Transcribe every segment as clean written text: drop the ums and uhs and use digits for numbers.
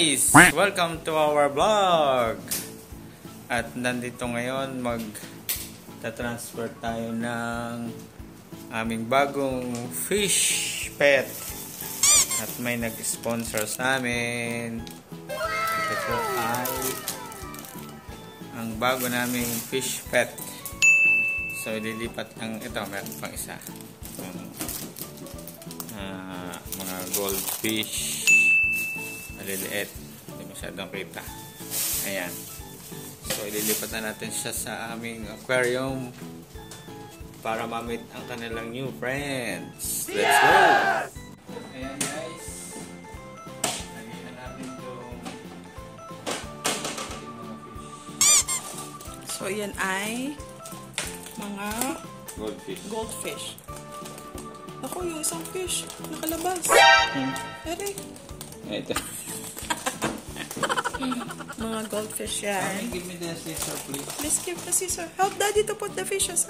guys! Welcome to our vlog! At nandito ngayon mag-transfer tayo ng aming bagong fish pet. At may nag-sponsor sa amin. Ito po ay ang bago naming fish pet. So ililipat ng ito, meron pang isa. Mga goldfish. Maliliit. Hindi masyadong kita. Ayan. So, ililipat na natin siya sa aming aquarium para ma-meet ang kanilang new friends. Let's go! Ayan guys. Lagyan na natin itong mga fish. So, yan ay mga goldfish. Ako, yung isang fish nakalabas. Ere. Ito. Mga goldfish yan. Give me the scissor, please. Please give the scissor. Help daddy to put the fishes.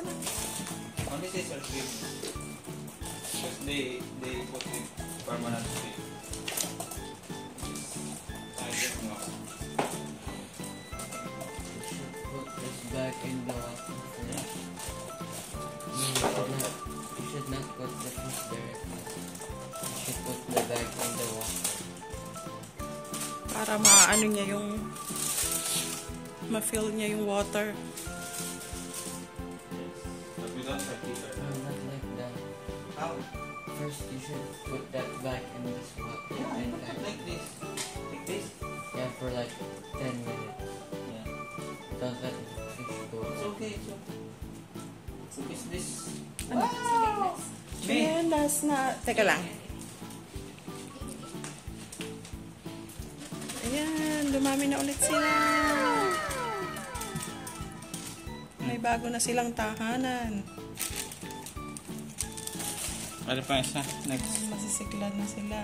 Only scissor, please. Because they put it permanently. I don't know. Put this back in the water. You should not put the fish there. You should put the bag in the water. Para maano niya yung ma-fill niya yung water. But we don't have scissor. No, not like that. How? First, you should put that back in this water. Yeah, I and put it like this. Like this? yeah, for like 10 minutes. Yeah. Don't let the fish go. It's okay, it's okay. So is this? Ano? Ayan, last na. Teka lang. Ayan, dumami na ulit sila. May bago na silang tahanan. Ano pa isa? Next. Masisiglan na sila.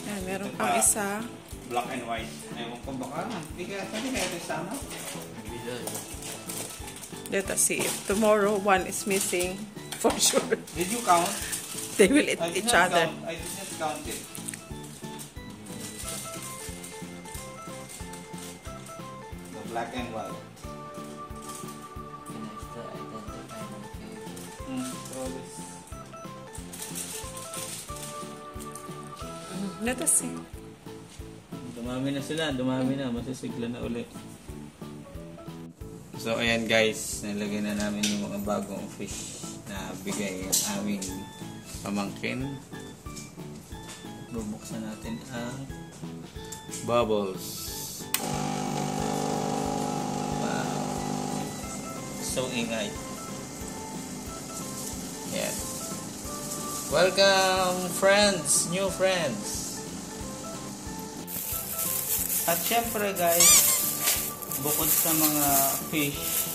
Ayan, meron pang isa. Black and white. Ewan ko baka. Hindi kaya ito sana. Let us see if tomorrow one is missing. For sure. Did you count? They will eat each other. I did not count it. The black and white. And I still identify my favorite. So this. Let us see. Dumami na sila. Dumami na. Masisigla na ulit. So ayan guys. Nilagay na namin yung mga bagong fish na bigay ang aming pamangkin. Bubuksan natin ang bubbles. Wow. So ingay. Yan. Welcome friends, new friends. At syempre guys, bukod sa mga fish,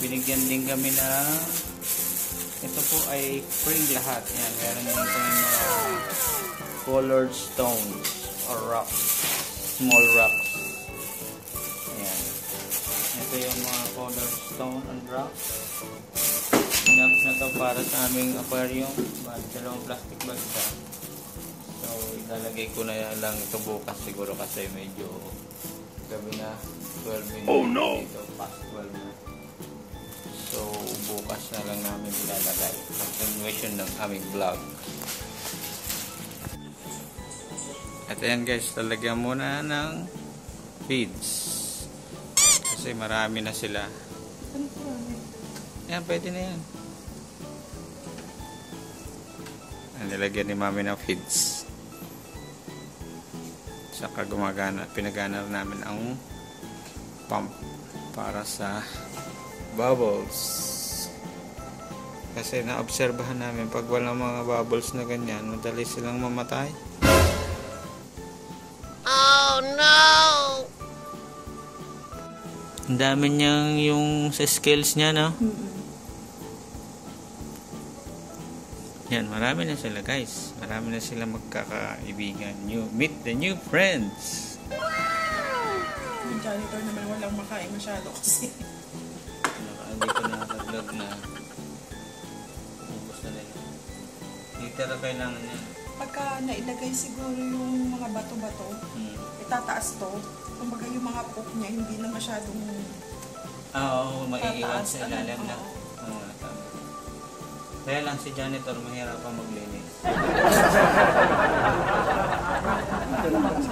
binigyan din kami ng ito po ay spring lahat. Yan, meron din po yung mga colored stones or rocks. Small rocks. Ayan. Ito yung mga colored stone and rocks. Enough na to para sa aming aquarium. Dalawang plastic bag siya. So, ilalagay ko na lang ito bukas siguro kasi medyo gabi na 12 minutes. Oh no! Dito, past 12 na. So, bukas na lang namin ilalagay. Continuation ng aming vlog. At ayan guys, lalagyan muna ng feeds. Kasi marami na sila. Ayan, pwede na yan. Nilagyan ni mami ng feeds. Saka pinagana namin ang pump para sa bubbles. Kasi naobserbahan namin pag walang mga bubbles na ganyan, madali silang mamatay. Oh no! Ang dami niyang yung sa scales niya, no? Yan, marami na sila guys. Marami na sila magkakaibigan. Meet the new friends. Yung janitor naman walang makain masyado kasi. Hindi ko nakakaglag na ubos na nila. Hindi talaga kailangan yan. pagka nailagay siguro yung mga bato-bato, itataas to. Kumbaga yung mga poke niya, hindi na masyadong Oo, maiiwan tataas. sa ilalim na. Oo, tama. Kaya lang si janitor mahirapan maglinis.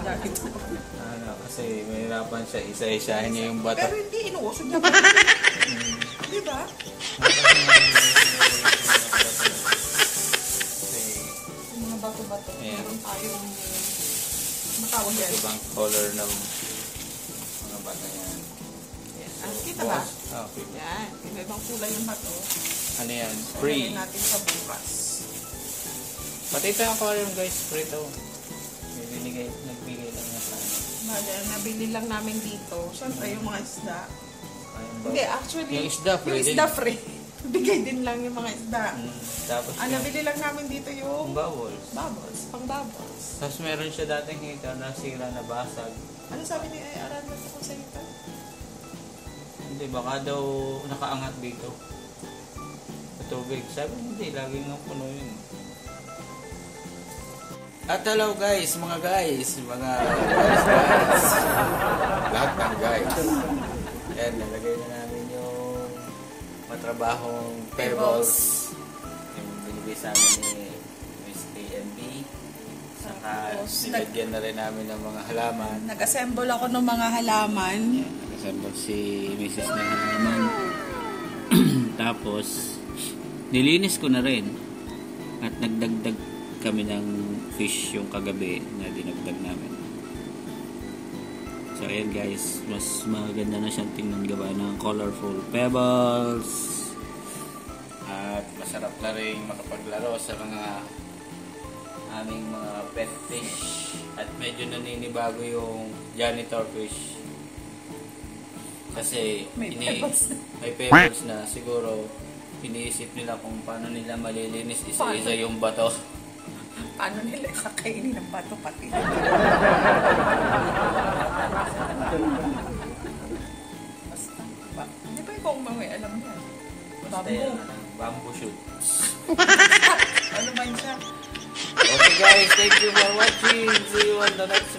Ano, kasi mahirapan siya, isa-isahin niya yung bato. Pero hindi inuusog niya. Di ba? Kasi Yung mga bato-bato, Ayan. meron tayong matawag yan. ibang color ng mga bato yan. Yes. Ah, kita ba? Okay. Yan, iba-ibang kulay yung bato. Ano yan? Ilagay Free. natin sa bukas. Pati ito yung aquarium guys, free to. Nagbigay lang niya sa ano. Bale, nabili lang namin dito. Siyempre, yung mga isda. Ayun ba? Hindi, actually, Yung isda free yung din. isda free. Bigay din lang yung mga isda. Tapos Nabili lang namin dito yung bubbles. bubbles, pang bubbles. Tapos meron siya dating hika na sira na basag. Ano sabi ni Aranda sa kung sa'yo? Hindi, baka daw nakaangat dito. Sa tubig. Sabi hindi, laging nga puno yun. At hello guys, mga guys. Lahat ng guys. Yan, nalagay na namin yung matrabahong pebbles. Yung binigay sa amin ni Miss TMB. Saka Tapos, nilagyan na rin namin ng mga halaman. Nag-assemble ako ng mga halaman. Yan, nag-assemble si Mrs. ng halaman. Tapos, nilinis ko na rin. At nagdagdag kami ng fish yung kagabi na dinagdag namin. So, ayan guys. Mas maganda na siyang tingnan gawa ng colorful pebbles. At masarap na rin makapaglaro sa mga aming mga pet fish. At medyo naninibago yung janitor fish. Kasi May pebbles na. may pebbles na. Siguro iniisip nila kung paano nila malilinis isa-isa yung bato. Paano nila kakainin ng bato pati? Basta. Hindi ba ikaw may alam yan? Basta Bamboo. yan, bamboo shoot. Ano ba yun siya? Okay guys, thank you for watching. See you on the next